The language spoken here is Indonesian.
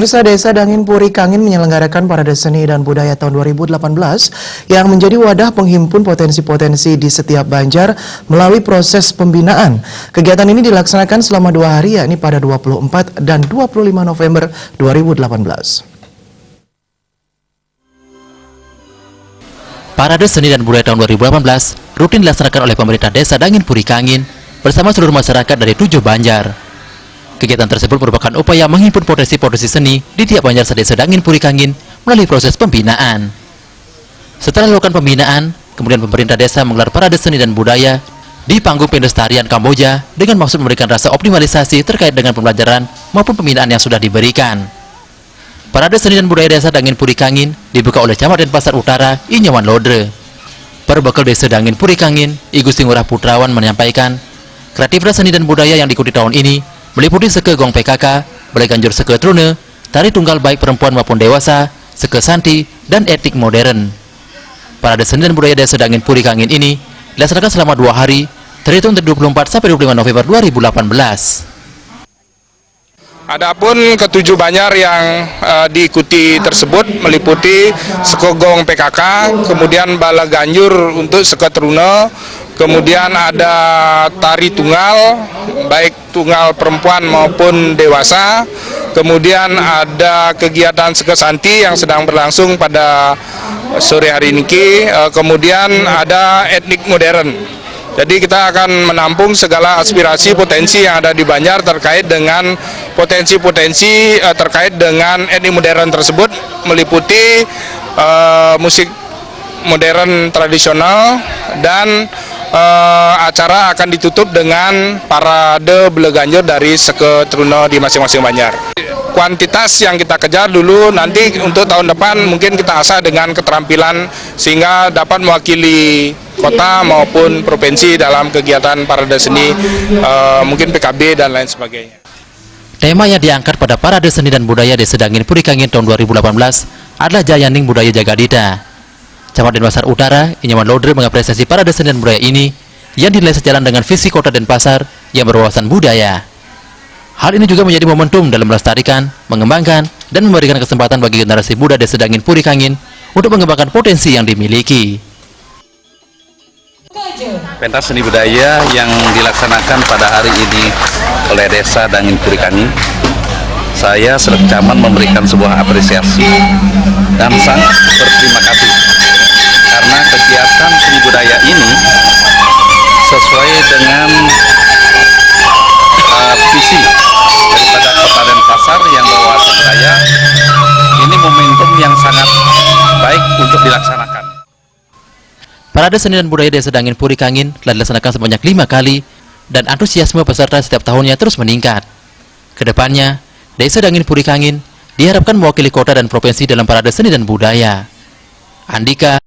Pemirsa, Desa Dangin Puri Kangin menyelenggarakan Parade Seni dan Budaya tahun 2018 yang menjadi wadah penghimpun potensi-potensi di setiap Banjar melalui proses pembinaan. Kegiatan ini dilaksanakan selama 2 hari, yakni pada 24 dan 25 November 2018. Parade Seni dan Budaya tahun 2018 rutin dilaksanakan oleh pemerintah Desa Dangin Puri Kangin bersama seluruh masyarakat dari 7 Banjar. Kegiatan tersebut merupakan upaya menghimpun potensi-potensi seni di tiap Banjar Desa Dangin Puri Kangin melalui proses pembinaan. Setelah dilakukan pembinaan, kemudian pemerintah desa menggelar Parade Seni dan Budaya di panggung pelestarian Kamboja dengan maksud memberikan rasa optimalisasi terkait dengan pembelajaran maupun pembinaan yang sudah diberikan. Parade Seni dan Budaya Desa Dangin Puri Kangin dibuka oleh Camat Denpasar Utara, Inyawan Lodre. Perbekal Desa Dangin Puri Kangin, I Gusti Ngurah Putrawan menyampaikan, kreativitas seni dan budaya yang diikuti tahun ini meliputi seke gong PKK, balai ganjur seke trune, tari tunggal baik perempuan maupun dewasa, seke santi, dan etik modern. Parade Seni dan Budaya Desa Dangin Puri Kangin ini dilaksanakan selama 2 hari, terhitung dari 24 sampai 25 November 2018. Adapun ke-7 Banjar yang diikuti tersebut meliputi sekogong PKK, kemudian bala ganjur untuk seketruna, kemudian ada tari tunggal, baik tunggal perempuan maupun dewasa, kemudian ada kegiatan sekesanti yang sedang berlangsung pada sore hari ini, kemudian ada etnik modern. Jadi kita akan menampung segala aspirasi potensi yang ada di Banjar terkait dengan potensi-potensi terkait dengan etnik modern tersebut, meliputi musik modern tradisional, dan acara akan ditutup dengan parade bela ganjur dari seke truna di masing-masing Banjar. Kuantitas yang kita kejar dulu, nanti untuk tahun depan mungkin kita asah dengan keterampilan sehingga dapat mewakili kota maupun provinsi dalam kegiatan parade seni, mungkin PKB dan lain sebagainya. Tema yang diangkat pada Parade Seni dan Budaya Desa Dangin Puri Kangin tahun 2018 adalah Jayaning Budaya Jagadita. Camat Denpasar Utara, Inyawan Lodre mengapresiasi Parade Seni dan Budaya ini yang dinilai sejalan dengan visi Kota Denpasar yang berwawasan budaya. Hal ini juga menjadi momentum dalam melestarikan, mengembangkan, dan memberikan kesempatan bagi generasi muda Desa Dangin Puri Kangin untuk mengembangkan potensi yang dimiliki. Pentas seni budaya yang dilaksanakan pada hari ini oleh Desa Dangin Puri Kangin, saya selaku camat memberikan sebuah apresiasi dan sangat berterima kasih karena kegiatan seni budaya ini sesuai dengan visi daripada Kota Denpasar yang berwawasan budaya. Ini momentum yang sangat baik untuk dilaksanakan. Parade Seni dan Budaya Desa Dangin Puri Kangin telah dilaksanakan sebanyak 5 kali dan antusiasme peserta setiap tahunnya terus meningkat. Kedepannya, Desa Dangin Puri Kangin diharapkan mewakili kota dan provinsi dalam Parade Seni dan Budaya. Andika